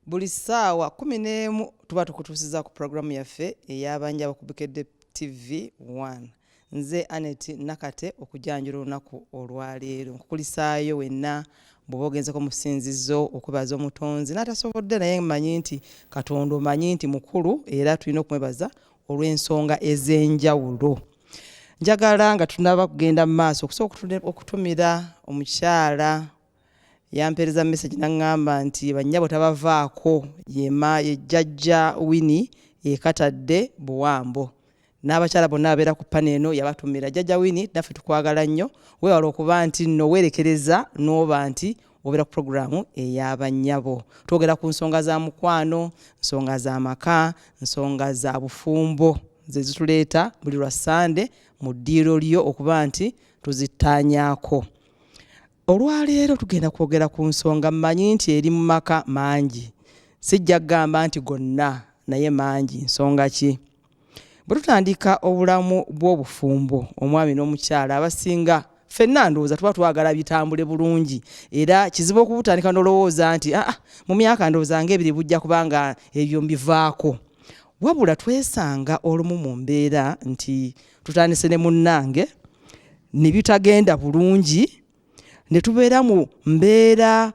buli ssaawa 11 tuba tukutuusiza ku programu yaffe ey'Abanjaba ku Bukedde TV 1. Nze Anet Nakate okujanjula olunaku olwaleero nkukulisaayo wenna bw'oba ogenzeko mu ssinzizo okubaza omutonzi n'atasobodde naye mmanyi nti Katonda omanyi nti mukulu era tulina okumwebaza olw'ensonga ez'enjawulo. Njagala nga tunaba kugenda mu maaso okusobola okutumira omukyala yampeereza message n'aŋŋamba nti bannyabo tabavaako yejjajja Winnie Katadde Buwambo. N'abakyala bonna abeera ku pane eno yabatumira. Jjajja Winnie naffe tukwagala nnyo, weewala okuba nti nno weerekereza n'oba nti obeera ku programu ey'abannyabo. Twogera ku nsonga za mukwano, nsonga za maka, nsonga za bufumbo ze zituleeta buli lwa Sande mu ddiiro lyo okuba nti tuzittaanyaako. Olwaleero tugenda kwogera ku nsonga mmanyi nti eri mu maka mangi. Sijja kugamba nti gonna naye mangi. Nsonga ki? Bwe tutandika obulamu bw'obufumbo omwami n'omukyala abasinga ffenna ndowooza tuba twagala bitambule bulungi era kizibu okubutandika n'olowooza nti mu myaka ndowooza ng'ebiri bujja kubanga ebyo mbivaako. Wabula twesanga olumu mu mbeera nti tutandise ne munnange ne bitagenda bulungi ne tubeera mu mbeera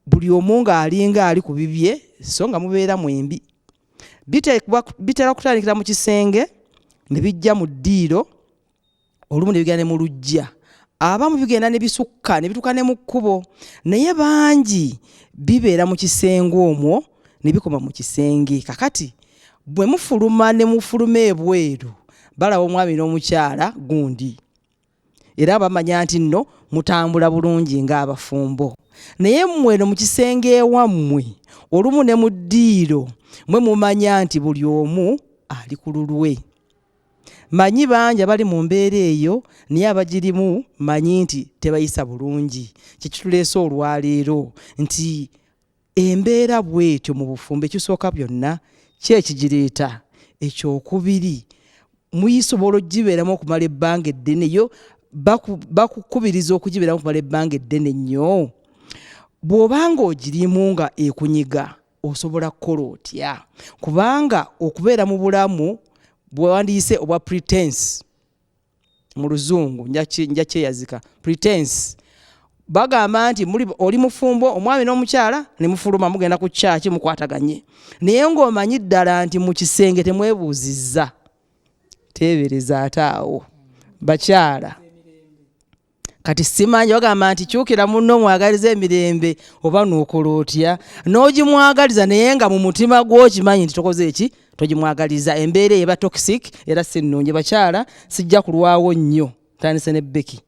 buli omu ng'alinga ali ku bibye so nga mubeera mwembi. Bitera kutandikira mu kisenge ne bijja mu ddiiro olumu ne bigenda ne mu luggya. Abamu bigenda ne bisukka ne bituuka ne mu kkubo naye bangi bibeera mu kisenge omwo ne bikoma mu kisenge. Kakati bwe mufuluma ne mufuluma ebweru balaba omwami n'omukyala gundi era bamanya nti nno mutambula bulungi ng'abafumbo. Naye mmwe no mu kisenge ewammwe olumu ne mu ddiiro mwe mumanya nti buli omu ali ku lulwe. Manyi bangi abali mu mbeera eyo naye abagirimu manyi nti tebayisa bulungi. Kikituleese olwaleero nti embeera bw'etyo mu bufumbo ekisooka byonna ki ekigireeta? Ekyokubiri muyisobola okugibeeramu okumala ebbanga eddene yo bakukubiriza okugibeeramu okumala ebbanga eddene nnyo. Bw'obanga ogirimu nga ekunyiga osobola kukola otya? Kubanga okubeera mu bulamu bwe wandiyise obwa pretense mu luzungu nja kyeyazika pretense. Bagamba nti oli mufumbo omwami n'omukyala ne mufuluma mugenda ku kyaki mukwataganye naye ng'omanyi ddala nti mu kisenge temwebuuzizza. Teebereza ate awo bakyala kati simanyi bagamba nti kyukira munno mwagaliza emirembe oba n'okola otya n'ogimwagaliza naye nga mu mutima gw'okimanyi nti tokoze eki togimwagaliza. Embeera eba toxic era si nnungi. Bakyala sijja kulwawo nnyo tandise ne Becky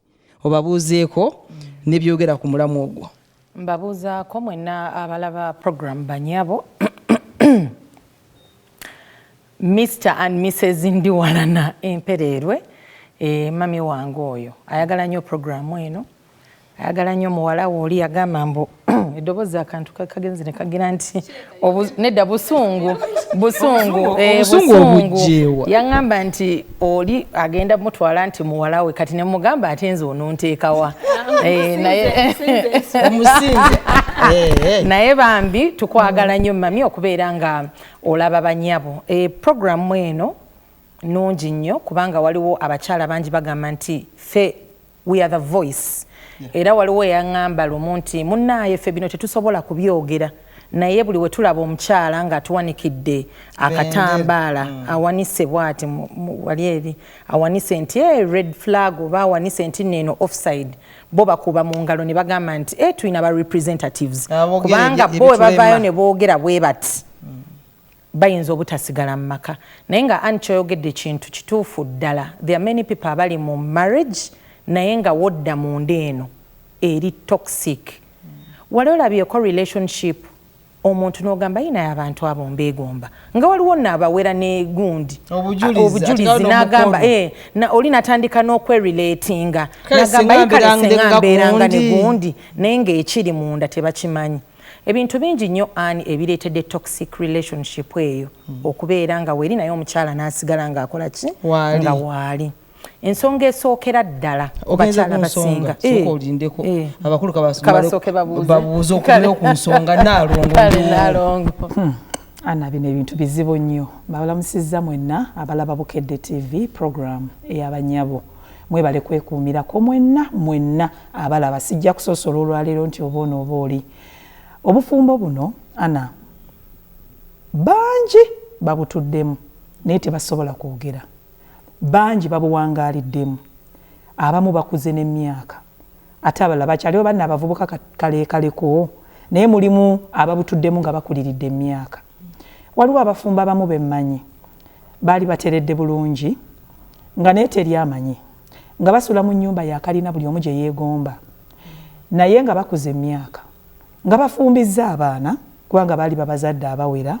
obabuuzeeko ne byogera ku mulamu ogwo. Mbabuuzaako mwenna abalaba program Bannyabo. Mr and Mrs Ndiwalana Empererwe mami wange oyo ayagala nnyo programu eno, ayagala nnyo muwala we oli yagamba mbu eddoboozi akantu kagenzi ne kagira nti nedda busungu yaŋŋamba nti oli agenda mutwala nti muwala we kati ne mugamba ate nze ononteekawa naye bambi tukwagala nnyo mami okubeera nga olaba Bannyabo. Programu eno nungi nnyo kubanga waliwo abakyala bangi bagamba nti ffe we are the voice. Era waliwo yaŋŋamba lumu nti munnaaye ffe bino tetusobola kubyogera naye buli we tulaba omukyala nga tuwanikidde akatambaala awanise bw'ati wali eri awanise nti red flag oba awanise nti neeno offside bo bakuba mu ngalo ne bagamba nti tulina ba representatives kubanga bo we bavaayo ne boogera bwe bati bayinza obutasigala mu maka. Naye nga ankyoyogedde kintu kituufu ddala. There are many people abali mu marriage naye nga wodda munda eno eri toxic. Wali olabyeko relationship omuntu n'ogamba yinayo abantu abo mbeegomba nga waliwo nno abawera ne gundi obujulizi n'agamba oli natandika n'okwerelatinga n'agamba yikalese nga mbeeranga ne gundi naye ng'ekiri munda tebakimanyi. Ebintu bingi nnyo ani ebireetedde toxic relationship eyo okubeera nga weeri naye omukyala n'asigala ng'akola ki nga waali. ensonga esookera ddala bakyala basinga olindeko abakulu kabasoke babuuze okulewo ku nsonga Naalongo Ana bino ebintu bizibu nnyo babalamusizza mwenna abalaba Bukedde TV program ey'abanyabo mwebale kwekuumirako mwenna abalaba sijja kusosola olwaleero nti oboona oba oli obufumbo buno Ana bangi babutuddemu naye tebasobola kwogera bangi babuwangaaliddemu abamu bakuze n'emyaka ate abalala bakyaliwo banna abavubuka kaleekaleko naye mulimu ababutuddemu nga bakuliridde emyaka waliwo abafumba abamu bemmanyi baali bateredde bulungi nga naye teri amanyi nga basula mu nnyumba yakalina buli omu gye yeegomba naye nga bakuze emyaka nga bafumbizza abaana kubanga baali babazadde abawera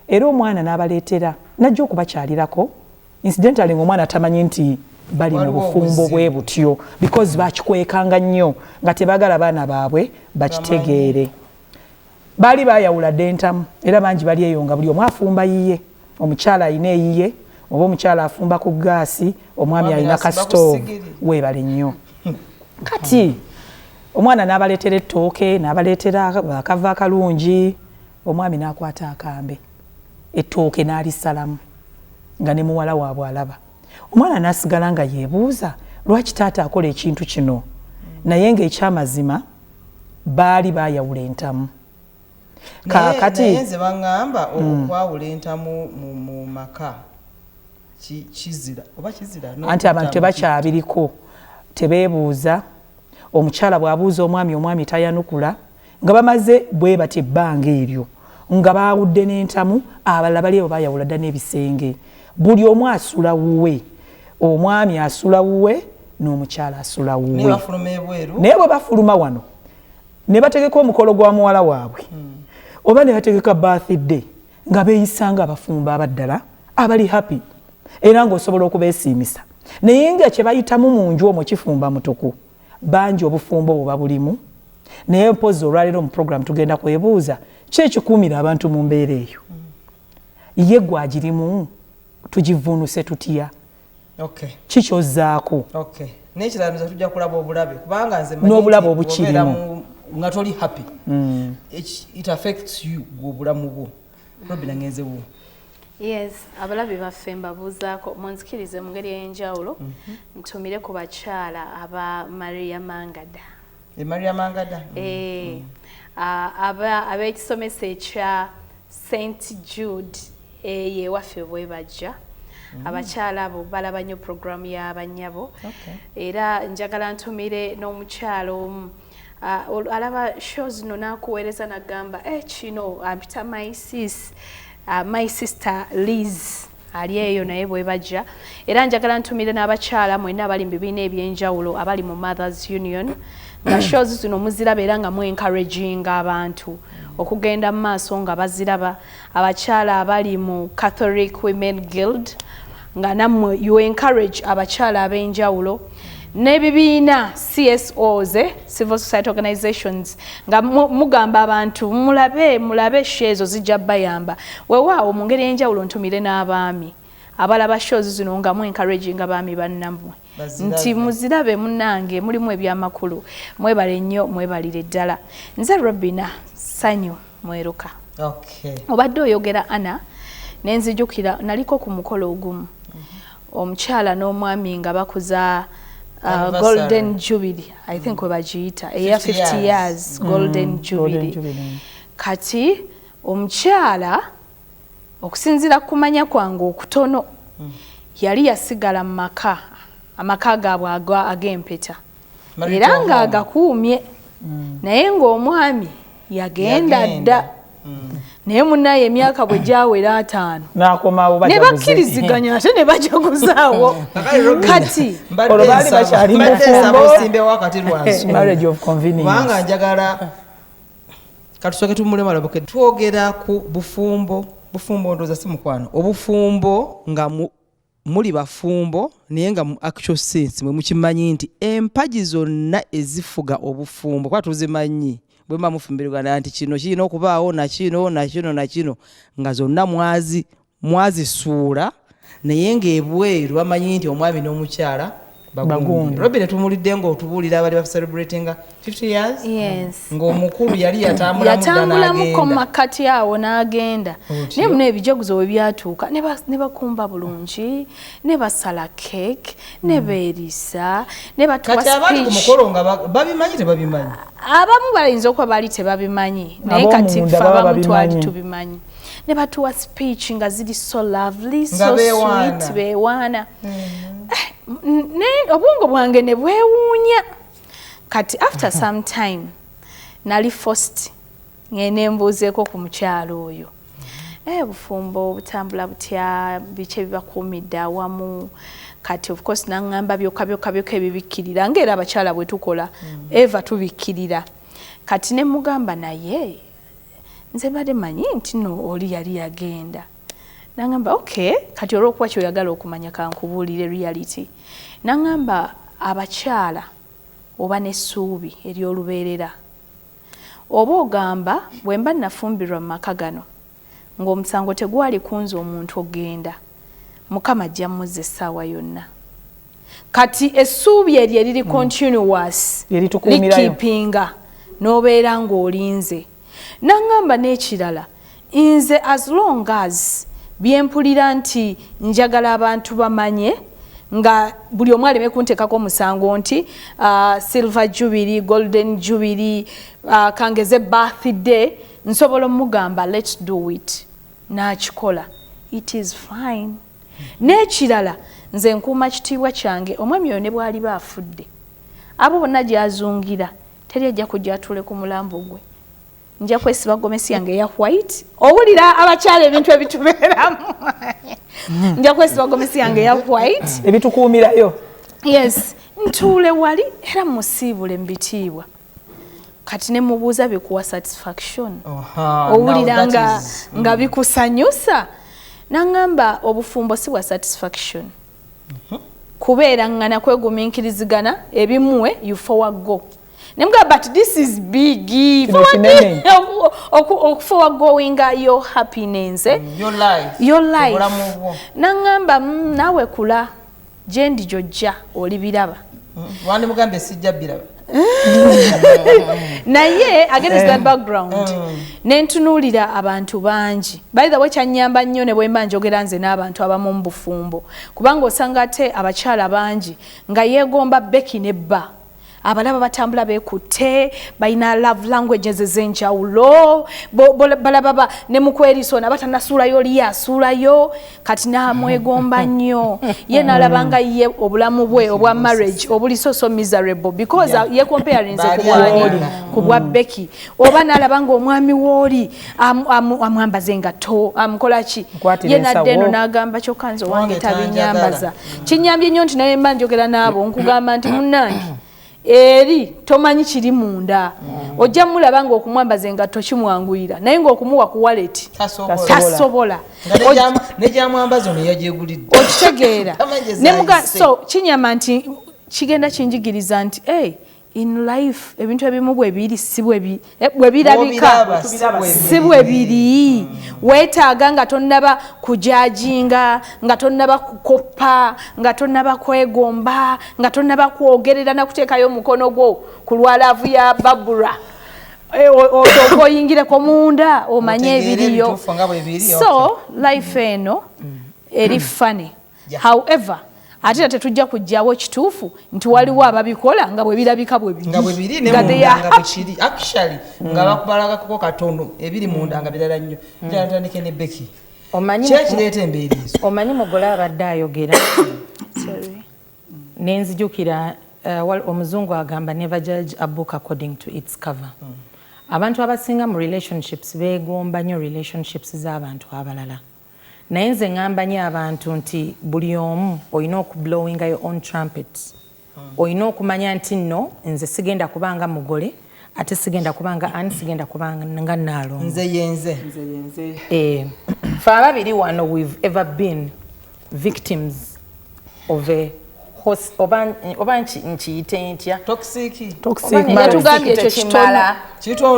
era omwana n'abaleetera najja okubakyalirako incidentally ng'omwana tamanyi nti bali mu bufumbo bwe butyo because bakikwekanga nnyo nga tebagala baana baabwe bakitegeere baali bayawula dentamu era bangi bali eyo nga buli omu afumba yiye omukyala ayina eyiye oba omukyala afumba ku gaasi omwami alina kasitoovu weebale nnyo kati omwana n'abaleetera ettooke n'abaleetera akava akalungi omwami n'akwata akambe ettooke n'alisalamu nga ne muwala waabwe alaba omwana n'asigala nga yeebuuza lwaki taata akola ekintu kino naye ng'ekyamazima baali bayawula entamu naye nze baŋŋamba okwawula entamu mu maka kizira oba kizira anti abantu tebakyabiriko tebeebuuza omukyala bw'abuuza omwami tayanukula nga bamaze bwe bati ebbanga eryo nga baawudde n'entamu abalala bali ebo bayawula dda n'ebisenge buli omu asula wuwe omwami asula wuwe n'omukyala asula wuwe naye bwe bafuluma wano ne bategeka omukolo gwa muwala waabwe oba ne bategeka birthday nga beeyisanga abafumba abaddala abali happy era ng'osobola okubeesiimisa naye nga kye bayitamu mu nju omwo kifumba mutuku bangi obufumbo bwe bulimu naye mpozi olwaleero mu program tugenda kwebuuza ki ekikuumira abantu mu mbeera eyo ye gwagirimu tugivuunuse tutya kikyozzaako n'ekirala nze tujja kulaba obulabe kubanga nze n'obulabe obukirimu nga toli happy it affects you obulamu bwo Robina ngenze wo Yes, abalabi baffe mbabuuzaako munzikirize mu ngeri ey'enjawulo ntumire ku bakyala aba Maria Mangada. Maria Mangada? Ab'ekisomesa ekya St. Jude ye waffe bwe bajja. Abakyala abo balaba nnyo programu y'abanyabo. Era njagala ntumire n'omukyalo omu alaba shows no n'akuweereza n'agamba kino ampita my sister Liz ali eyo naye bwe bajja era njagala ntumire n'abakyala mwenna abali mu bibiina ebyenjawulo abali mu Mothers Union nga shows zino muziraba era nga mu encouraging abantu okugenda mu maaso nga baziraba abakyala abali mu Catholic Women Guild nga nammwe you encourage abakyala ab'enjawulo n'ebibiina CSOs civil society organizations nga mugamba abantu mulabe shezo zijja bayamba weewaawo mu ngeri y'enjawulo ntumire n'abaami abalaba shows zino nga mu encouraging abaami bannammwe nti muzirabe munnange mulimu ebyamakulu mwebale nnyo mwebalire ddala nze Robina Sanyu mweruka obadde oyogera Ana nenzijukira naliko ku mukolo ogumu omukyala n'omwami nga bakuza Golden Jubilee, I think we bagiyita eya 50 years Golden Jubilee. Kati omukyala okusinzira kumanya kwange okutono yali yasigala mu maka amaka gaabwe ag'empeta era nga agakuumye naye ng'omwami yagenda dda naye munnaye emyaka bwe gyawera 5 ne bakkiriziganya ate ne bajaguzaawo kati olwobaali bakyali marriage of convenience kubanga njagala katusooke tumulema twogera ku bufumbo ndowooza si mukwano obufumbo nga muli bafumbo naye nga mu actual sense mwe mukimanyi nti empagi zonna ezifuga obufumbo kuba tuzimanyi bwe mba mufumbirigana nti kino kirina okubaawo nakino nga zonna mwazisuula naye ng'ebweru bamanyi nti omwami n'omukyala bagundi. Robin netumulidde ng'otubuulira abali celebrating 50 years. Yes. Ng'omukulu yali yatambulamu mu makkati awo n'agenda. Naye muno ebijaguzo we byatuuka ne bakumba bulungi, ne basala cake, ne beerisa, ne batuwa speech. Kati abali ku mukolo nga babimanyi tebabimanyi? Abamu bayinza okuba baali tebabimanyi, naye kati ffe abamu twali tubimanyi. Ne batuwa speech nga ziri so lovely, so sweet, beewaana. Obwongo bwange ne bwewuunya. Kati after some time nali forced ngene mbuuzeeko ku mukyalo oyo. Bufumbo butambula butya, biki ebibakuumidde awamu. Kati of course nangamba byokka ebibikkirira ng'era abakyala bwe tukola eva tubikkirira. Kati ne mugamba naye nze badde manyi nti no oli yali yagenda. Nangamba okay, kati olw'okuba kyoyagala okumanya kankubuulire reality. Nangamba abakyala oba n'essuubi ery'olubeerera. Oba ogamba bwe mba nafumbirwa mu maka gano ng'omusango tegwali kunza omuntu ogenda, Mukama ajja muzza essaawa yonna. Kati essuubi eryo eriri continuous likipinga n'obeera ng'olinze. Nangamba n'ekirala nze as long as byempulira nti njagala abantu bamanye nga buli omu aleme kunteekako omusango nti silver jubilee, golden jubilee, kangeze birthday, nsobola omugamba let's do it. N'akikola. It is fine. N'ekirala nze nkuuma kitiibwa kyange omwami oyo ne bw'ali baafudde. Abo bonna gy'azungira teri ajja kujja atuule ku mulambo gwe. Nja kwesiba gomesi yange eya white. Owulira abakyala ebintu ebitubeeramu. Nja kwesiba gomesi yange eya white. Ebitukuumirayo. Yes. Ntuule wali era musiibule mbitiibwa. Kati ne mubuuza bikuwa satisfaction. Owulira nga bikusanyusa. Nangamba obufumbo si bwa satisfaction. Kubeera ngana kwegumiikirizigana ebimuwe you forward go. Nemga but this is big. Forward going your happiness, your life. Nangamba nawe kula jendi jojja oli biraba. Wandi mugambe sijja biraba. Naye against that background nentunuulira abantu bangi. By the way kyanyamba nnyo ne bwe mba njogera nze n'abantu abamu mu bufumbo kubanga osanga ate abakyala bangi nga yeegomba Becky ne Bba. Abalaba batambula beekutte balina love languages ez'enjawulo balaba ne mukweriso nabatanasuulayo oli asuulayo kati namwegomba nnyo ye nalabanga ye obulamu bwe obwa marriage obuli so miserable because ye comparing ku bwa Becky oba nalabanga omwami w'oli amwambaze engato amukolaki ye nadde eno n'agamba kyokka nze wange tabinyambaza kinyambye nnyo nti naye mba njogera n'abo nkugamba nti munnange eri tomanyi kiri munda ojja mulaba nga okumwambaza engatto kimwanguyira naye ng'okumuwa ku wallet tasobola nejamwambaza ono yagyegulidde okitegeera so kinyama nti kigenda kinjigiriza nti in life ebintu ebimu bwe biri si bwe birabika si bwe biri weetaaga nga tonnaba kujajinga nga tonnaba kukoppa nga tonnaba kwegomba nga tonnaba kwogerera na kuteekayo omukono gwo ku lwalavu ya babura oyingireko munda omanye ebiriyo so life eno eri funny however ate tetujja kujjawo kituufu nti waliwo ababikola nga bwe birabika bwe biri nga bwe biri ne munda nga bikiri actually nga bakubalagako katono ebiri munda nga birala nnyo njatandike ne Becky kireeta embeera ezo omanyi mugole abadde ayogera nenzijukira omuzungu agamba never judge a book according to its cover. Abantu abasinga mu relationships beegomba nnyo relationships z'abantu abalala. Naye nze ngamba nnyo abantu nti buli omu olina okublowinga your own trumpet. Olina okumanya nti nno nze sigenda kubanga mugole ate sigenda kubanga ani sigenda kubanga nga Naalongo. Nze yenze. Ffe ababiri wano we've ever been victims of a oba nkiyite ntya toxic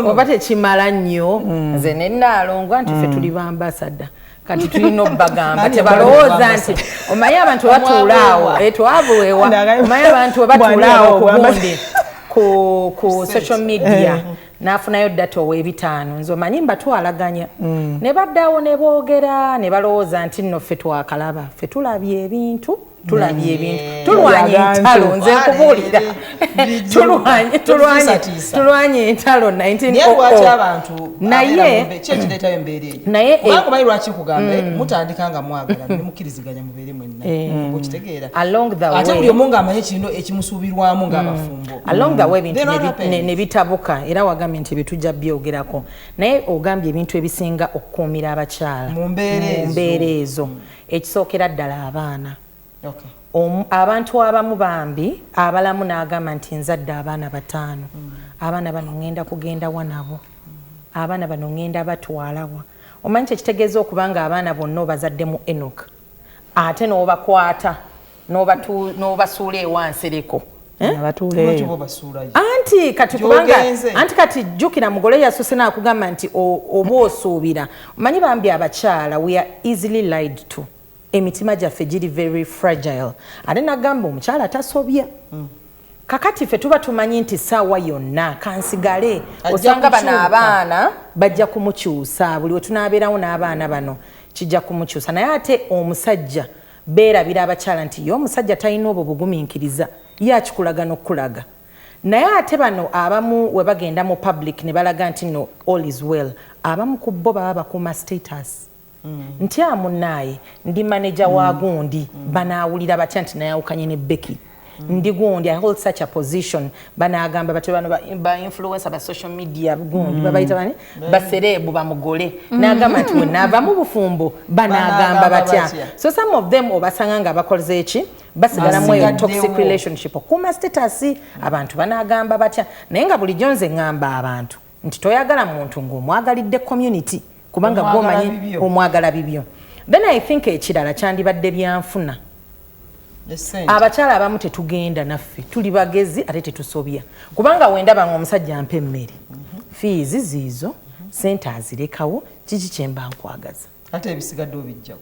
oba tekimala nnyo nze ne Naalongo nti ffe tuli bambasada kati tulina obbagamba tebalowooza nti omanyi abantu batuulaawo twabuwewa omanyi abantu batuulaawo ku gundi ku social media n'afunayo data ow'ebitaano nze omanyi mbatwalaganya ne baddawo ne boogera ne balowooza nti nno ffe twakalaba ffe tulabye ebintu tulwanye entalo nze nkubuulira tulwanye entalo 1900 naye lwaki kugambe mutandika nga mwagala nemukkiriziganya mubeere mwenna okitegeera ate buli omu ng'amanyi kino ekimusuubirwamu ng'abafumbo along the way ebintu ne bitabuka era wagambye nti ebitujja byogerako naye ogambye ebintu ebisinga okukuumira abakyala mu mbeera ezo ekisookera ddala abaana abantu abamu bambi abalamu n'agamba nti nzadde abaana 5 abaana bano ngenda kugenda wa nabo abaana bano ngenda batwalawa omanyi kyekitegeeza okubanga abaana bonna obazaddemu Enoch ate n'obakwata n'obasuula ewansereko anti kati kubanga anti kati jjukira mugole yasuse n'akugamba nti oba osuubira omanyi bambi abakyala we are easily lied to emitima gyaffe giri very fragile ate nagamba omukyala tasobya kakati ffe tuba tumanyi nti ssaawa yonna kansigale osanga bano abaana bajja kumukyusa buli we tunaabeerawo n'abaana bano kijja kumukyusa naye ate omusajja beerabira abakyala nti ye omusajja talina obwo bugumiikiriza ye akikulaga n'okulaga naye ate bano abamu we bagenda mu public ne balaga nti no all is well abamu ku bo baba bakuuma status nti amunaaye ndi manager wa gundi banaawulira batya nti nayawukanye ne Becky ndi gundi I hold such a position banagamba bate bano ba influencer ba social media gundi babayita bani baserebu bamugole nagamba nti wenava mu bufumbo banagamba batya so some of them obasanga nga bakolze eki basigala mu toxic relationship okuma status abantu banagamba batya naye nga buli jonze ngamba abantu nti toyagala muntu ng'omwagalidde community kubanga gomanyi omwagala bibyo then I think ekirala kyandibadde byanfuna abakyala abamu tetugenda naffe tuli bagezi ate tetusobya kubanga wendaba ng'omusajja ampa emmere fiizi ziizo sente azirekawo kiki kye mba nkwagaza ate ebisigadde obijjawo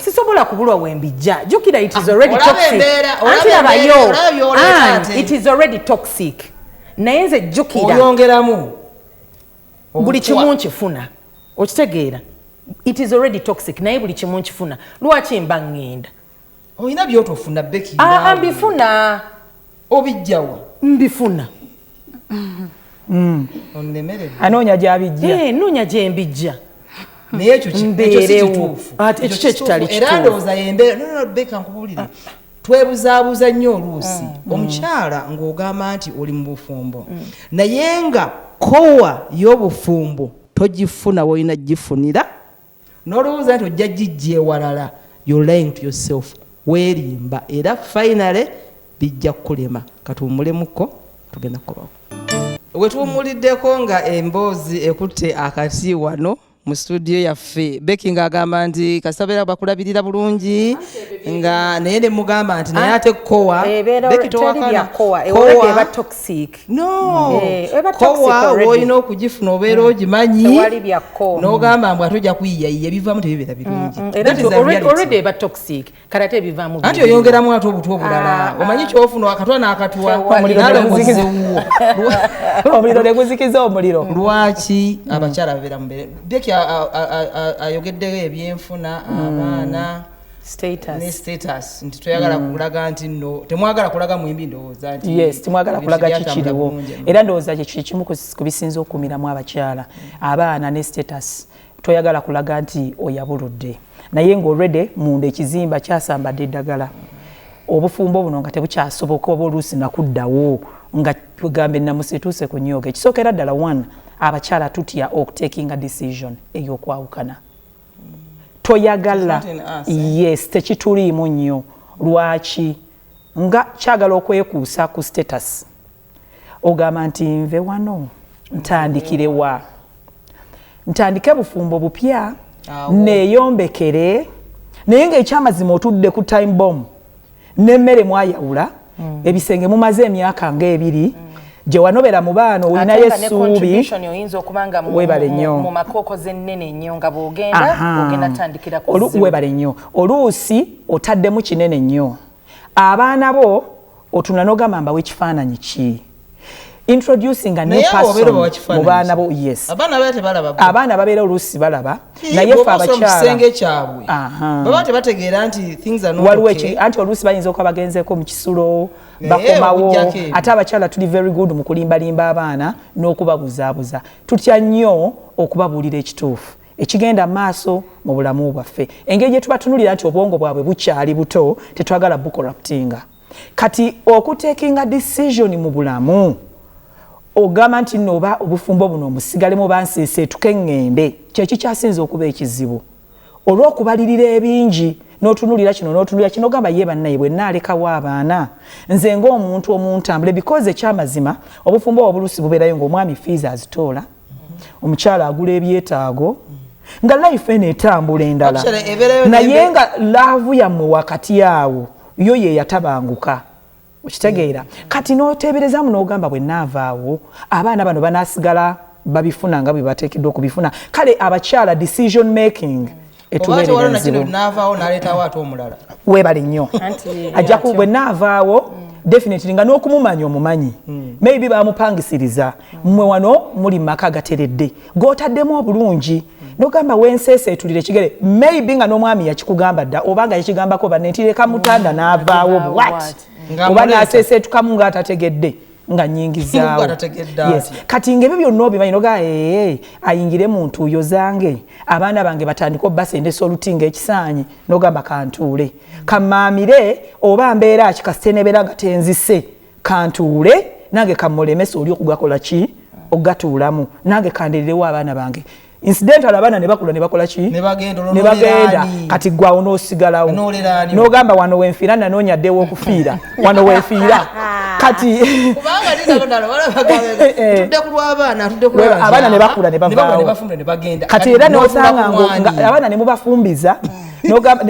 sisobola kubulwa wembijja jukira it is already toxic anti abayo it is already toxic naye nze jjukira oyongeramu buli kimu nkifuna okitegeera it is already toxic naye buli kimu nkifuna lwaki mba ngenda oyina byotofuna Becky mbifuna obijjawa mbifuna anoonya gy'abijja noonya gye mbijja naye ekyo kituufu ekyo kitali kituufu era ndowooza yembeera Becky nkubulira twebuzaabuza nnyo oluusi omukyala ng'ogamba nti oli mu bufumbo naye nga kowa y'obufumbo togifuna woolina gifunira n'olowooza nti ojja gijja ewalala you're lying to yourself weerimba era finally bijja kukulema katuwumulemuko tugenda kukobawo we tuwumuliddeko nga emboozi ekutte akati wano mu studio yaffe Becky ng'agamba nti kasabeera bakulabirira bulungi nga naye ne mugamba nti naye ate kowa Becky towakana kowa toxic kowa woolina okugifuna obeera ogimanyi n'ogamba mbw ate ojja kuyiyayiya ebivaamu tebibeera birungi already eba toxic kale ate ebivaamu anti oyongeramu ate obutu obulala omanyi kyofuna akatwa n'akatuwa omuliro ne guzikiza omuliro lwaki abakyala babeera mubeere Becky ayogeddeyo ebyenfuna abaana ne status nti toyagala kulaga nti no temwagala kulaga mwimbi ndowooza nti yes temwagala kulaga kikiriwo era ndowooza kye kimu ku bisinza okuumiramu abakyala abaana ne status toyagala kulaga nti oyabuludde naye ng'olredi munda ekizimba kyasambadde eddagala obufumbo buno nga tebukyasoboka oba oluusi nakuddawo nga tugambe namusituuse ku nyoga ekisookera ddala 1 abakyala tutya okutakinga decision ey'okwawukana toyagala yes tekituliimu nnyo lwaki nga kyagala okwekuusa ku status ogamba nti nve wano ntandikirewa ntandike bufumbo bupya neeyombekere naye ng'ekyamazima otudde ku time bomb n'emmere mwayawula ebisenge mumaze emyaka nga 2 gye wanobera mu baana olinayo essuubi webale nnyo mu makokoze ennene nnyo nga bw'ogenda tandikira ku webale nnyo oluusi otaddemu kinene nnyo abaana bo otuna n'ogamba mbawo ekifaananyi ki introducing a new person mu baana bo yes abaana babeera oluusi balaba naye ffe abakyala anti oluusi bayinza okuba bagenzeeko mu kisulo bakomawo ate abakyala tuli very good mu kulimbalimba abaana n'okubabuzaabuza tutya nnyo okubabuulira ekituufu ekigenda maaso mu bulamu bwaffe engeri gye tubatunulira nti obwongo bwabwe bukyali buto tetwagala bukorruptinga kati okutekinga decision mu bulamu ogamba nti nno oba obufumbo buno omusigalemu bansiise tukeŋŋende kyekikyasinza okuba ekizibu olw'okubalirira ebingi n'otunulira kino ogamba ye bannaye bwe nnaalekawo abaana nze ng'omuntu omuntambule because ekyamazima obufumbo obulusi bubeerayo ng'omwami fees azitoola omukyala agula ebyetaago nga life eno etambula endala naye nga laavu yammwe wakati awo yo ye yatabanguka okitegeera kati n'oteeberezaamu n'ogamba bwe nnaavaawo abaana bano banaasigala babifuna nga bwe bateekeddwa okubifuna kale abakyala decision making webale nnyo ajja ku bwe nnaavaawo definitely nga n'okumumanya omumanyi maybe bamupangisiriza mmwe wano muli maka gateredde g'otaddemu obulungi n'ogamba wenseese etulire ekigere maybe nga n'omwami yakikugamba dda oba nga yakigambako banentireka mutanda n'avaawo bwat oba n'aseeseetukamu ng'atategedde nga nnyingizaawo yes. kati ng'ebyo byonna obimanyi noga ayingire mu ntuuyo zange abaana bange batandika obbasendesa oluti ng'ekisaanyi n'ogamba kantuule kammaamire oba mbeera kikasite nebeera nga tenzise kantuule nange kammulemesa oli okugakola ki okugatuulamu nange kandererewo abaana bange incidental abaana ne bakula ne bakola ki ne bagenda kati gwawo n'osigalawo n'ogamba wano wenfiira nanoonya ddewo okufiira wano wenfiira kati abaana ne bakula ne bavaawo kati era n'osanga abaana ne mubafumbiza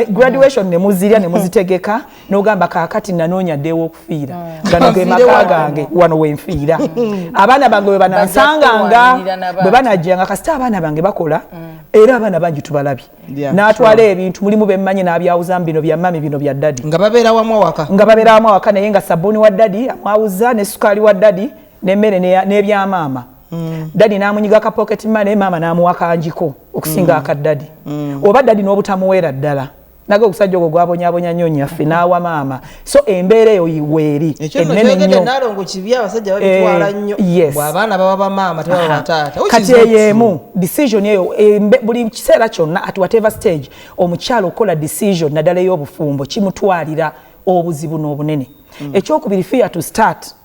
graduation ne muzirya ne muzitegeka n'ogamba kaakati nanoonya ddewo okufiira gano ge maka gange wano wenfiira abaana bange bwe banansanganga bwe banajjanga kasita abaana bange bakola era abaana bangi tubalabye n'atwala ebintu mulimu bemmanyi n'abyawuzamu bino bya mami bino bya ddadi nga babeera wamu awaka naye nga sabbuuni wa ddadi amwawuza ne sukaali wa ddadi n'emmere n'ebyamaama ddadi n'amunyiga ka pocket money maama n'amuwa kanjiko okusinga akaddadi oba ddadi n'obutamuweera ddala naga okusajja ogwo gwabonyabonya nnyo nyaffe n'awa maama so embeera eyo weeri ennene nnyo bw'abaana baba bamaama tebaba bataata kati ey'emu decision eyo buli kiseera kyonna at whatever stage omukyala okola decision naddala ey'obufumbo kimutwalira obuzibu n'obunene ekyokubiri fear to start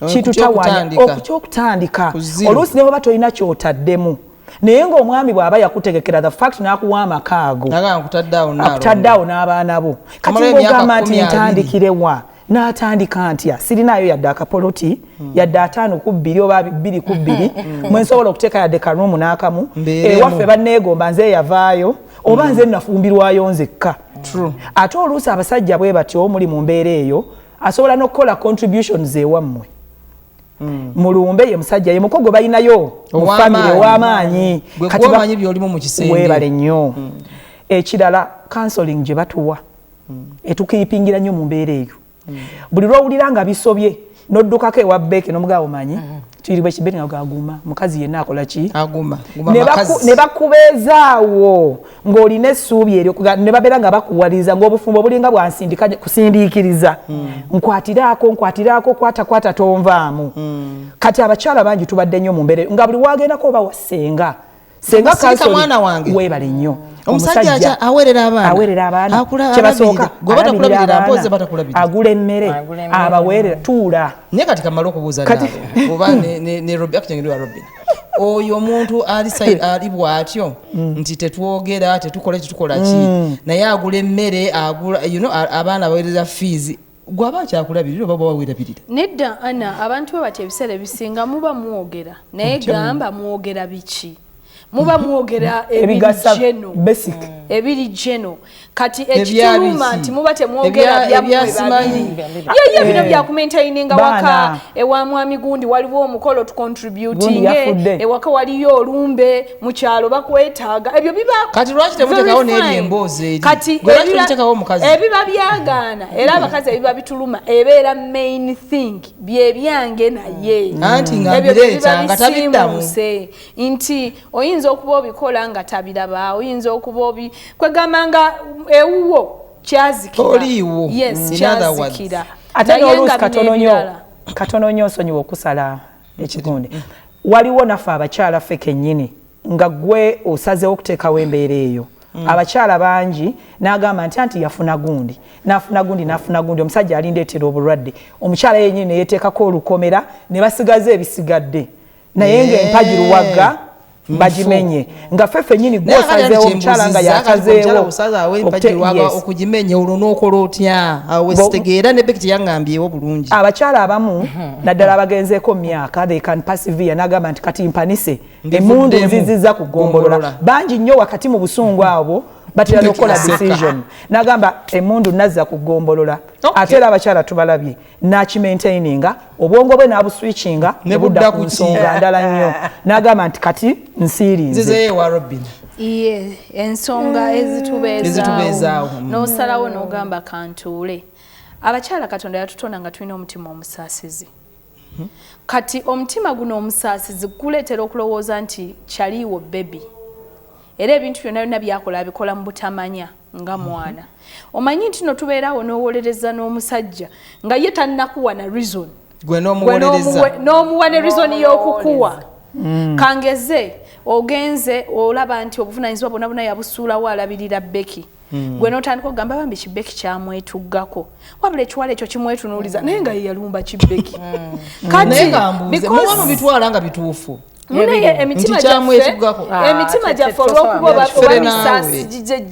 kitutawanya okukyokutandika oluusi ne bw'oba tolina kyotaddemu naye ng'omwami bw'aba yakutegekera the fact n'akuwa amakaago akutaddeawo n'abaana bo kati ng'ogamba nti ntandikirewa n'atandika ntya sirinaayo yadde akapoloti yadde 5-2 oba 2-2 mwensobola okuteeka yadde karuumu n'akamu ewaffe banneegomba nze yavaayo oba nze nafumbirwayo nzekka ate oluusi abasajja bwe batyo muli mu mbeera eyo asobola n'okukola contributions ewammwe mulumbe ye musajja ye mukogo balinayo mu family ow'amaanyi kati bamanyi byolimu mu kisenge webale nnyo ekirala counseling gye batuwa etukiipingira nnyo mu mbeera eyo buli lwowulira nga bisobye n'oddukako ewa bbeeke n'omugabo manyi tuyiribwa ekibeere nga gaguma mukazi yenna akola ki ne bakubeezaawo ng'olina essuubi eryo ne babeera nga bakuwaliza ng'obufumbo bulinga bwansindika kusindiikiriza nkwatiraako kwata tonvaamu kati abakyala bangi tubadde nnyo mu mbeere nga buli wagendako oba wasenga senga mwana wange webale nnyo omusajja awerera abaana kyebasooka agula emmere agula abaweerera tuula naye kati kamala okubuuza naawe oba ne Robin akutengeddwa Robin oyo omuntu ali bw'atyo nti tetwogera tetukola ki naye agula emmere abaana baweereza fees gwaba akyakulabirira oba baweerabirira nedda ana abantu bwe batya ebiseera ebisinga muba mwogera naye gamba mwogera biki muba mwogera ebigasa ebigeno basic ebiri geno kati ekituluma nti muba temwogera ebyasimanyi bino bya kumaintaininga waka ewa mwami gundi waliwo omukolo tucontributing ewaka waliyo olumbe mu kyalo bakwetaaga ebyo biba kati lwaki temuteekawo n'eri emboozi eri kati ebiba byagaana era abakazi ebiba bituluma ebeera main thing bye byange naye anti nga bireeta nga tabiddamu nti oyinza okuba obikola nga tabiraba oyinza okuba kwegamba nga ewuwo kyazikira oliiwo kyazikira ate n'oluusi katono nnyo nsonyiwa okusala ekigundi waliwo naffe abakyala ffe kennyini nga gwe osazeewo okuteekawo embeera eyo abakyala bangi n'agamba nti yafuna gundi n'afuna gundi omusajja alindeetera obulwadde omukyala yennyini ne yeeteekako olukomera ne basigaza ebisigadde naye ng'empagiruwagga bagimenye nga feffe nyini gwosazeewo omukyala nga yakazeewo okugimenya olwo n'okola otya awo wesitegeera ne Becky yangambyewo bulungi abakyala abamu naddala abagenzeeko mu myaka they can persevere n'agamba nti kati mpanise emmundu nziziza ku ggombolola bangi nnyo wakati mu busungu abo batera n'okukola decision n'agamba emmundu nazza ku ggombolola ate era abakyala tubalabye n'akimaintaininga obwongo bwe n'abuswitchinga ne budda ku nsonga ndala nnyo n'agamba nti kati nsiirinze ensonga ezitubeezaawo n'osalawo n'ogamba kantuule abakyala Katonda yatutonda nga tulina omutima omusaasizi kati omutima guno omusaasizi guleetera okulowooza nti kyaliiwo bebi era ebintu byonna byonna byakola abikola mu butamanya nga mwana omanyi nti no tubeerawo n'owolereza n'omusajja nga ye tannakuwa na reason gwe n'omuwa ne reason y'okukuwa kangeze ogenze olaba nti obuvunaanyizibwa bwonna bwonna yabusuulawo alabirira Becky gwe n'otandika okugamba bambi Kibeki kyamwetuggako wabula ekiwala ekyo kimwetunuuliza naye nga ye yalumba Kibeki kati muwamu bitwala nga bituufu munaye emitima gyaffe olw'okuba oba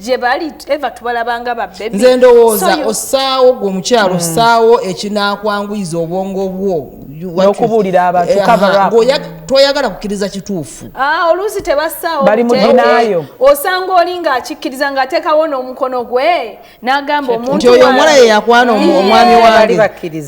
gye bali eva tubalabanga babebi nze ndowooza ossaawo gwe omukyalo ossaawo ekinaakwanguyiriza obwongo bwo n'okubuulira abantu toyagala kukkiriza kituufu oluusi tebassaawo bali mu dinaayo osanga oli ng'akikkiriza ng'ateekawo n'omukono gwe n'agamba omuntu nti oyo omuwala ye yakwana omwami wange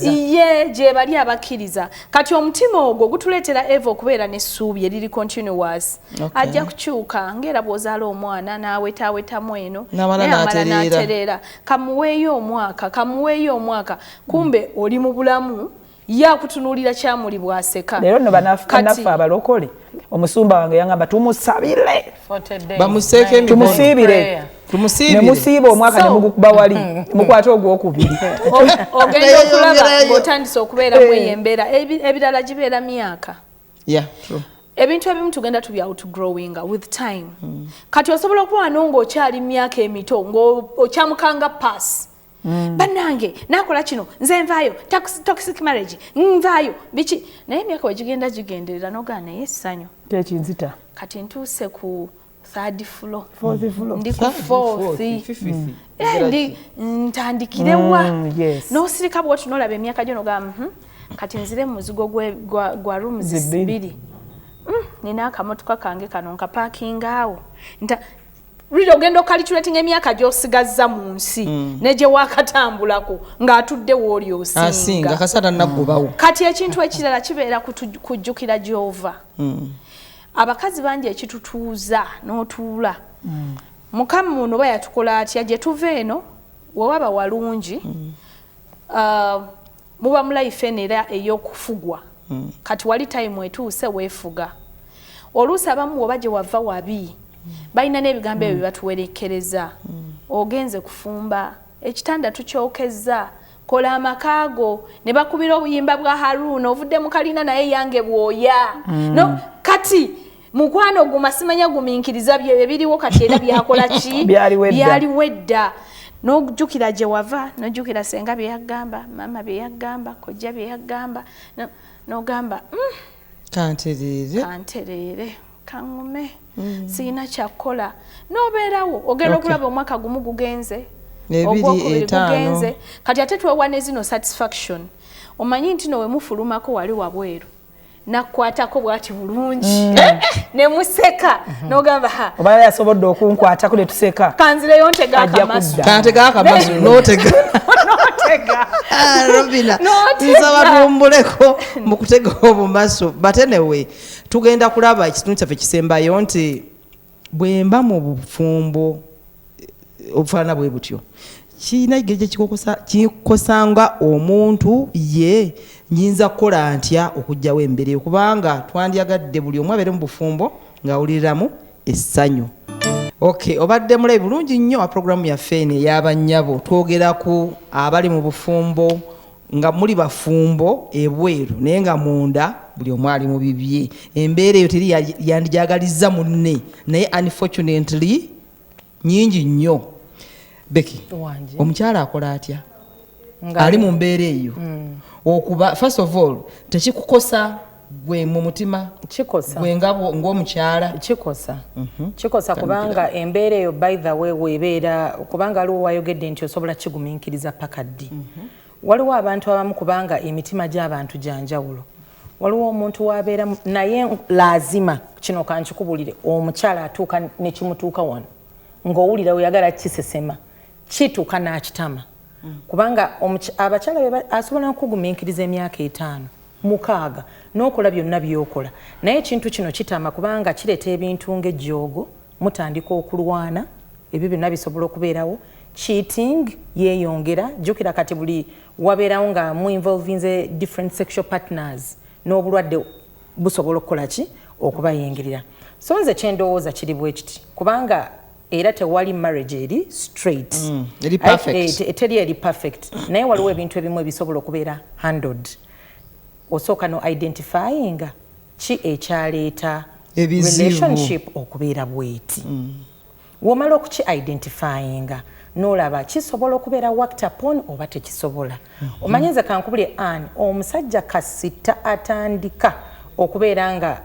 ye gye bali abakkiriza kati omutima ogwo gutuleetera eva okubeera n'essuubi eriri continuous ajja kukyuka ng'era bw'ozaala omwana n'awetaawetamu eno n'amala n'atereera kamuweeyo omwaka kumbe oli mu bulamu yakutunuulira kyamuli bwaseka leero no banaffe abalokole omusumba wange yangamba tumusabire bamuseeke tumusiibire ne musiiba omwaka ne mugukuba wali mukwate ogwokubiri ogenda okulaba ng'otandise okubeera mweyo embeera ebirala gibeera myaka ebintu ebimu tugenda tubya outgrowing with time kati osobola okuba ng'okyali myaka emito ng'okyamukanga pass bannange nakola kino nze nvaayo toxic marriage nvaayo biki naye emyaka wegigenda gigenderera nogaa naye essanyu tekinzita kati ntuuse ku third floor ndi ku fourth ndi ntandikirewa n'osirika bwoti n'olaba emyaka gyo nogaa kati nzire mu muzigo gwa rooms 2 nina akamotoka kange kano nkapaakinga awo ogenda okalculating emyaka gy'osigazza mu nsi ne gye waakatambulako ng'atudde w'oli osinga kasata naggobawo kati ekintu ekirala kibeera kujjukira gy'ova abakazi bangi ekitutuuza n'otuula mukama muno oba yatukola atya gye tuva eno wewaba walungi muba mu life eno era ey'okufugwa kati wali time etuuse weefuga oluusi abamu oba gye wava wabi balina n'ebigambo ebyo bibatuwerekereza ogenze kufumba ekitanda tukyokezza kola amakaago ne bakubira obuyimba bwa Haruna ovudde mu kalina naye yange bwoya no kati mukwano gumasimanya guminkiriza ebiriwo kati era byakola ki byali wedda n'ojjukira gye wava n'ojjukira senga bye yagamba mama bye yagamba kojja bye yagamba n'ogamba kantereere kangume siina kyakukola n'obeerawo ogenda okulaba omwaka gumu gugenze ogwokubiri gugenze kati ate twewa ne zino satisfaction omanyi nti no we mufulumako wali wabweru nakwatako bwati bulungi ne museka n'ogamba ha oba yasobodde okunkwatako ne tuseka kanzireyo ntega akamasu n'otega Robina nsaba tumbuleko mu kutega obumaso but anyway tugenda kulaba ekitundu kyaffe kisembayo nti bwemba mu bufumbo obufaanana bwe butyo kiina engeri kikosanga omuntu ye nyinza kukola ntya okugyawo embereyo kubanga twandyagadde buli omu abeere mu bufumbo ng'awuliriramu essanyu. Okay, obadde mulabi bulungi nnyo a programu yaffe eno ey'abannyabo twogera ku abali mu bufumbo nga muli bafumbo ebweru naye nga munda buli omu ali mu bibye embeera eyo teri yandigyagaliza munne naye unfortunately nyingi nnyo. Becky omukyala akola atya ali mu mbeera eyo okuba first of all tekikukosa gwe mu mutima kikosa gwe ng'omukyala kikosa kubanga embeera eyo by the way weebeera kubanga aliwo wayogedde nti osobola kigumiikiriza paka ddi waliwo abantu abamu kubanga emitima gy'abantu gyanjawulo waliwo omuntu wabeera naye laazima kino kankikubulire omukyala atuuka nekimutuuka wano ng'owulira oyagala kisesema kituuka n'akitama kubanga abakyala asobola okugumiikiriza emyaka 5 6 n'okola byonna by'okola naye ekintu kino kitama kubanga kireeta ebintu ng'ejjoogo mutandika okulwana ebyo byonna bisobola okubeerawo cheating yeeyongera jjukira kati buli wabeerawo nga mu involvinze different sexual partners n'obulwadde busobola okukola ki okubayingirira so nze kyendowooza kiri bwe kiti kubanga era tewali marriage eri straight eteri eri perfect naye waliwo ebintu ebimu ebisobola okubeera handled osooka no identifying ki ekyaleeta relationship okubeera bweti womala okuki identifying n'olaba kisobola okubeera worked upon oba tekisobola omanyiza kankubule omusajja kasita atandika okubeera nga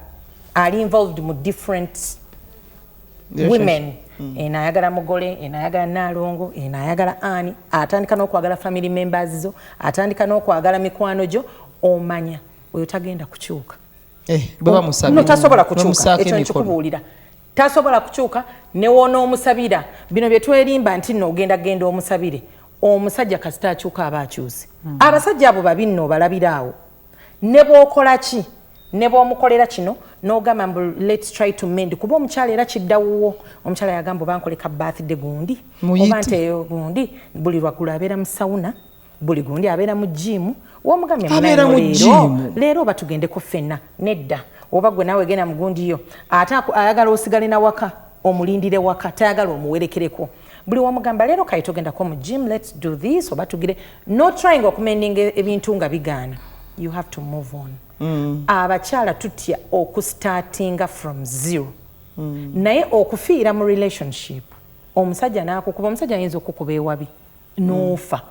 ali involved mu different women enayagala mugole enayagala nalongo enayagala ani atandika n'okwagala family members zo atandika n'okwagala mikwano gyo omanya oyo tagenda kukyuka no tasobola kukyuka ekyo nkikubuulira tasobola kukyuka newoona omusabira bino bye twerimba nti nno ogenda omusabire omusajja kasita akyuka aba akyuse abasajja abo babi nno obalabiraawo ne bw'okola ki ne bw'omukolera kino n'ogamba mbu let's try to mend kuba omukyala era kiddawuwo omukyala yagamba oba nkoleka birthday gundi oba nteeyo gundi buli lwaggulu abeera mu sawuna buli gundi abeera mu jimu womugambye leero oba tugendeko ffenna nedda oba gwe naawe genda mugundi yo ate ayagala osigale na waka omulindire waka tayagala omuwerekereko buli womugamba leero kayi togendako mu gym let's do this oba tugire no trying okumendinga ebintu nga bigaana you have to move on abakyala tutya okustartinga from zero naye okufiira mu relationship omusajja n'akukuba omusajja ayinza okukuba ewabi n'ofa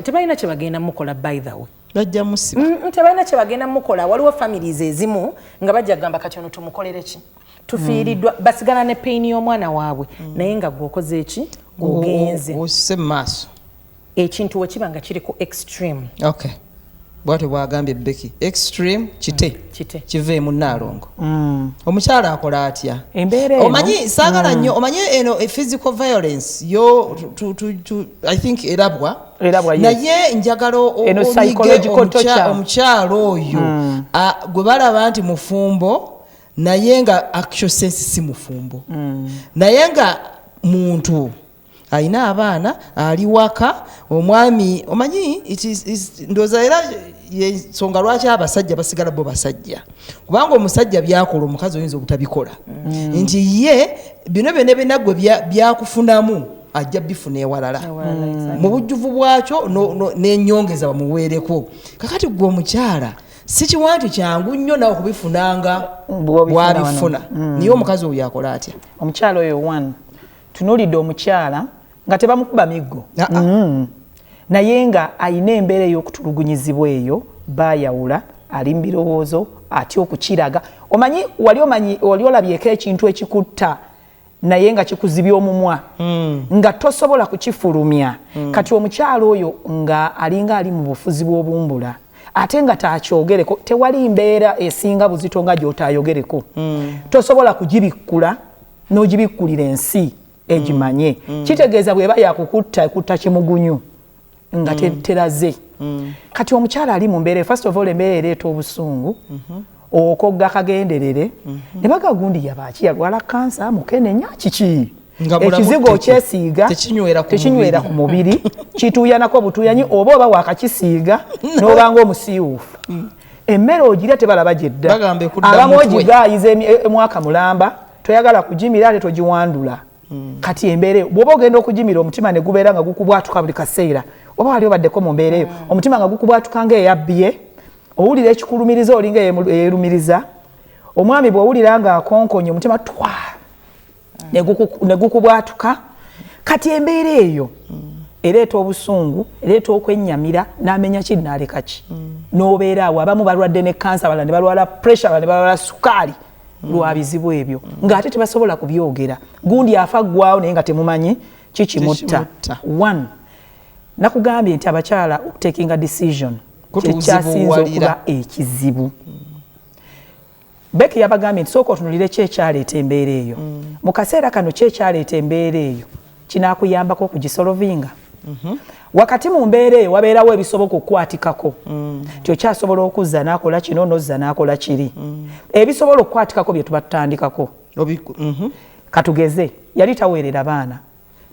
tebalina kye bagenda mukola by the way bajja musiba tebalina kye bagenda mukola waliwo families ezimu nga bajja gamba kati ono tumukolere ki tufiiriddwa basigala ne pain y'omwana waabwe naye nga gwokoze eki ogenze ose maaso ekintu wekiba nga kiri ku extreme okay bwate bwagambye Becky extreme kite kiveemu Nalongo omukyala akola atya omanyi saagala nnyo omanyi eno physical violence yo I think erabwa naye njagala omukyalo oyo gwe balaba nti mufumbo naye nga action sense si mufumbo naye nga muntu alina abaana ali waka omwami omanyi ndoza era yensonga lwaki abasajja basigala bo basajja kubanga omusajja byakola omukazi oyinza obutabikola nti ye bino byonna binagwe byakufunamu ajja bifuna ewalala mu bujjuvu bwakyo n'ennyongeza bamuweereko kakati gwe omukyala si kiwantu kyangu nnyo nawe okubifunanga bwabifuna niye omukazi oyo akola atya omukyala oyo one tunuulidde omukyala nga tebamukuba miggo naye nga ayina embeera ey'okutulugunyizibwa eyo bayawula ali mu birowoozo atya okukiraga wali olabyeko ekintu ekikutta naye nga kikuzibya omumwa nga tosobola kukifulumya kati omukyala oyo nga alinga ali mu bufuzi bw'obumbula ate nga takyogereko tewali mbeera esinga buzito nga gy'otaayogereko tosobola kugibikkula n'ogibikkulira ensi egimanye kitegeeza bw'eba yakukutta ekutta kimugunyu nga teraze kati omukyala ali mu mbeera first of all embeera ereeta obusungu okogga kagenderere ne bagagundi yabaki yalwala kansa mukenenya kiki ekizigo kyesiiga tekinywera ku mubiri kituuyanako butuuyanyi oba wakakisiiga n'obanga omusiiwuufu emmere ogirya tebalaba gyedda abamu ogigaayiza mwaka mulamba toyagala kugimira ate togiwandula kati embeera bw'oba ogenda okugimira omutima ne gubeera nga gukubwatuka buli kaseera oba wali obaddeko mu mbeera eyo omutima nga gukubwatuka ng'eyabbiye owulira ekikulumiriza olinga yeerumiriza omwami bw'owulira nga akonkonye omutima twa ne gukubwatuka kati embeera eyo ereeta obusungu ereeta okwennyamira n'amenya ki n'aleka ki n'obeera awo abamu balwadde ne kansa abalala ne balwala pressure abalala ne balwala sukaali lwa bizibu ebyo ng'ate tebasobola kubyogera gundi afa ggwawo naye nga temumanyi kikimutta one nakugambye nti abakyala taking a decision kyekyasinza okuba ekizibu Becky yabagambye nti sooka otunulire ki ekyaleeta embeera eyo mu kaseera kano ki ekyaleeta embeera eyo kinaakuyambako okugisolovinga wakati mu mbeera eyo wabeerawo ebisoboka okukwatikako nti okyasobola okuzza n'akola kino n'ozza n'akola kiri ebisobola okukwatikako bye tuba tutandikako katugeze yali taweerera baana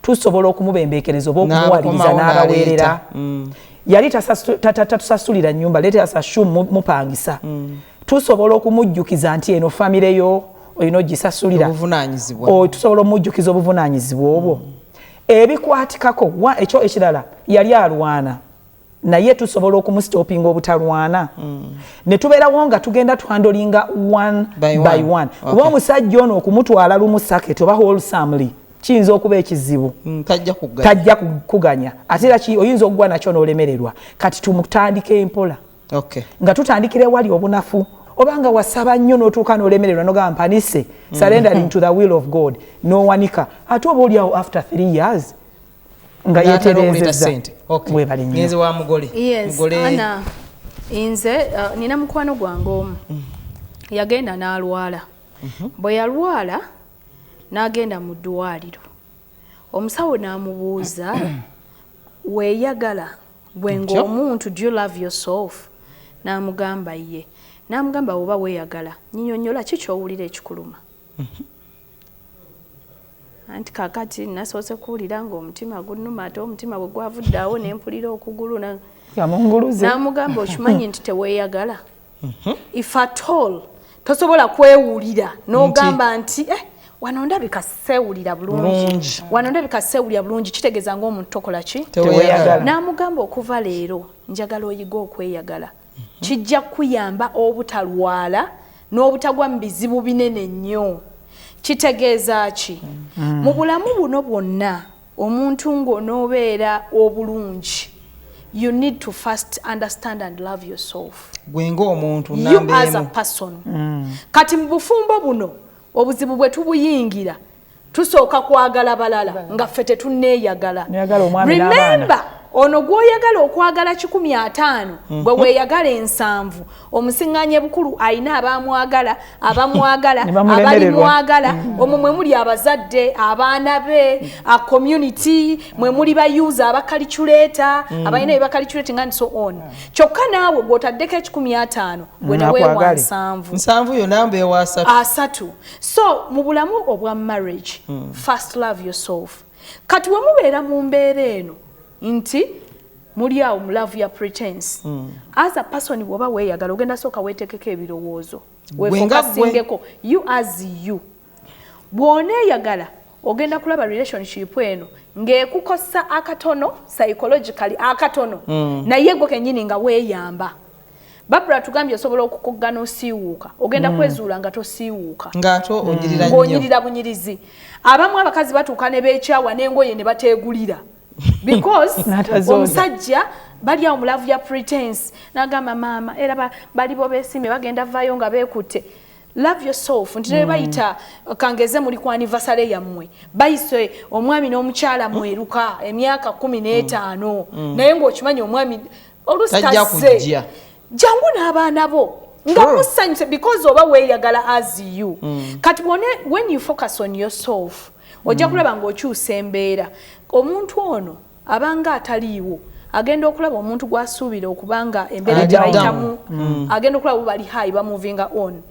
tusobola okumubembeekereza oba okumuwaliriza n'abaweerera yali tatusasulira nnyumba leeta yasashu mupangisa tusobola okumujjukiza nti eno famire yo olina ogisasulira tusobola omujjukiza obuvunaanyizibwa obwo ebikwatikako ekyo ekirala yali alwana naye tusobola okumusitopinga obutalwana ne tubeerawo nga tugenda twandolinga one by one oba omusajja ono okumutwala lumu saketi oba whole family kiyinza okuba ekizibu tajja kuganya ate era oyinza okugwa nakyo n'olemererwa kati tumutandike empola nga tutandikira wali obunafu obanga wasaba nnyo n'otuuka n'olemererwa n'ogamba mpanise surrendering to the will of God n'owanika ate oba oliawo after 3 years nga yeeterezezza webali nnyo Ana nze nina mukwano gwange omu yagenda n'alwala bwe yalwala n'agenda mu ddwaliro omusawo n'amubuuza weeyagala gwe ng'omuntu do you love yourself n'amugamba ye n'amugamba oba weeyagala nyinyonnyola ki ky'owulira ekikuluma anti kakati nasoose kuwulira ng'omutima gunnuma ate omutima bwe gwavuddeawo ne mpulira okugulu n'amugamba okimanyi nti teweeyagala if at all tosobola kwewulira n'ogamba nti wano ndabika seewulira bulungi wano ndabika seewulira bulungi kitegeeza ng'omuntu tokola ki teweeyagala n'amugamba okuva leero njagala oyiga okweyagala kijja kuyamba obutalwala n'obutagwa mu bizibu binene nnyo kitegeeza ki mu bulamu buno bwonna omuntu ng'onoobeera obulungi you need to first understand and love yourself gwenga omuntu you as a person kati mu bufumbo buno obuzibu bwe tubuyingira tusooka kwagala balala nga ffe tetunneeyagala remember ono gw'oyagala okwagala 15 bwe weeyagala 7 omusiŋŋaanye bukulu alina abamwagala abalimwagala omwo mwe muli abazadde abaana be a community mwe muli bayuza abakaliculeta abalina ebakaliculate nga so on kyokka naawe gw'otaddeko 15 gwe ne weewa 7 yonna mbeewa 3 so mu bulamu obwa marriage first love yourself kati we mubeera mu mbeera eno nti muli awo mu love ya pretense as a person bw'oba weeyagala ogenda sooka weetekeko ebirowoozo weefokasingeko you as you bw'oneeyagala ogenda kulaba relationship eno ng'ekukosa akatono psychologically akatono naye gwe kennyini nga weeyamba Barbara tugambye osobola okukoggana osiiwuuka ogenda kwezuula nga tosiiwuuka ng'onyirira bunyirizi abamu abakazi batuuka ne beekyawa n'engoye ne bateegulira because omusajja bali awo mu love ya pretense n'agamba maama era bali bo beesimye bagenda vaayo nga beekutte love yourself nti ne bayita kangeze muli ku anniversary yammwe bayise omwami n'omukyala mweruka emyaka 15 naye ng'okimanyi omwami olusi tajja kujja jangu n'abaana bo nga musanyuse because oba weeyagala as you kati when you focus on yourself ojja kulaba ng'okyusa embeera omuntu ono abanga ataliiwo agenda okulaba omuntu gwasuubira okubanga embeera gye bayitamu agenda okulaba bali high bamovinga on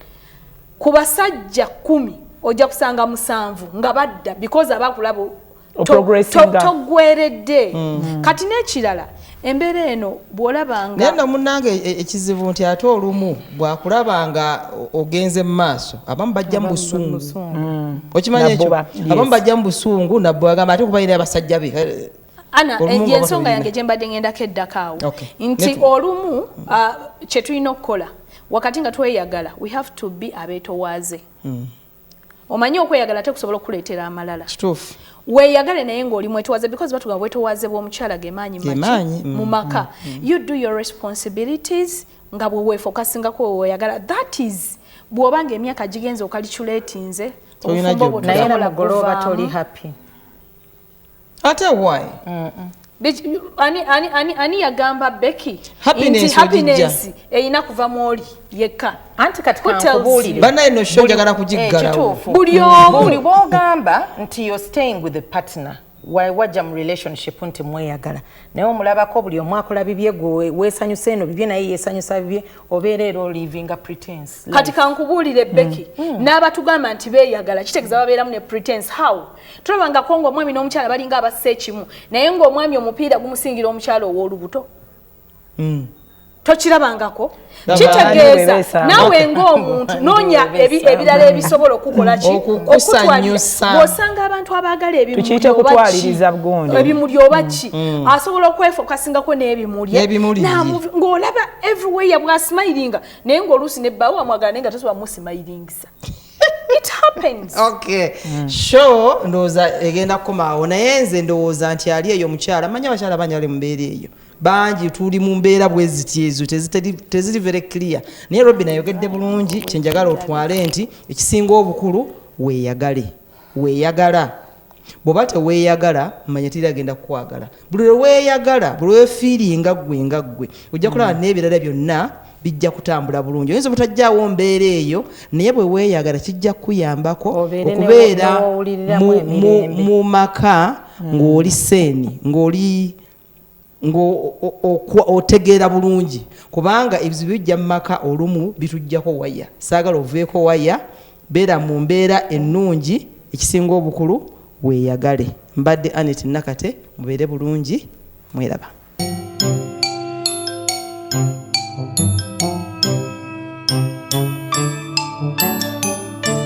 ku basajja 10 ojja kusanga 7 nga badda because abakulaba togweredde kati n'ekirala embeera eno bw'olabanga naye nno munnange ekizibu nti ate olumu bwakulabanga ogenze mu maaso abamu bajja mu busungu okimanyi ekyo abamu bajja mu busungu nabwe agamba ate kubalina abasajja be Ana ensonga yange gye mbadde ngendako eddakaawo nti olumu kye tulina okukola wakati nga tweyagala we have to be abeetowaaze omanyi okweyagala tekusobola okukuleetera amalala kituufu weeyagale naye ng'oli mwetowaaze because batugamba bwetowaaze bw'omukyala gemaanyi mu maka you do your responsibilities nga bwe weefokasingako weeyagala that is bw'obanga emyaka gigenze okaliculatinze obufumbo naye namugolooba toli happy ate why ani yagamba Becky happiness eyina kuva mwoli yekka anti kati kankubuulire banaye no show njagala kugiggalawo buli omu bw'ogamba nti you're staying with a partner wajja mu relationship nti mweyagala naye omulabako buli omu akola bibye gwe weesanyusa eno bibye naye yeesanyusa bibye obeera era olivinga pretense kati kankubuulire Becky n'abatugamba nti beeyagala kitegeeza babeeramu ne pretense how tulabangako ng'omwami n'omukyala balinga abasse ekimu naye ng'omwami omupiira gumusingira omukyala ow'olubuto tokirabangako kitegeeza naawe ng'omuntu noonya ebirala ebisobola okukola ki okukusanyusa bw'osanga abantu abaagala ebimuli oba ki asobola okwefokasingako n'ebimuli ng'olaba everywhere bw'asimayiringa naye ng'oluusi nebbawo amwagala naye nga tosobola musimayiriingisa it happens okay show ndowooza egenda kukomaawo naye nze ndowooza nti ali eyo mukyala manyi abakyala bangi bali mu mbeera eyo bangi tuli mu mbeera bwe ziti ezo teziri very clear naye Robin ayogedde bulungi kyenjagala otwale nti ekisinga obukulu weeyagala bw'oba teweeyagala manya tiragenda kukwagala buli lwe weeyagala buli weefiiringa ggwe ojja kulaba n'ebirala byonna bijja kutambula bulungi oyinza obutajjaawo mbeera eyo naye bwe weeyagala kijja kukuyambako okubeera mu maka ng'oli seeni ng'oli otegeera bulungi kubanga ebizibu bijja mu maka olumu bitujjako waya saagala oveeko waya beera mu mbeera ennungi ekisinga obukulu weeyagale mbadde Anet Nakate mubeere bulungi mweraba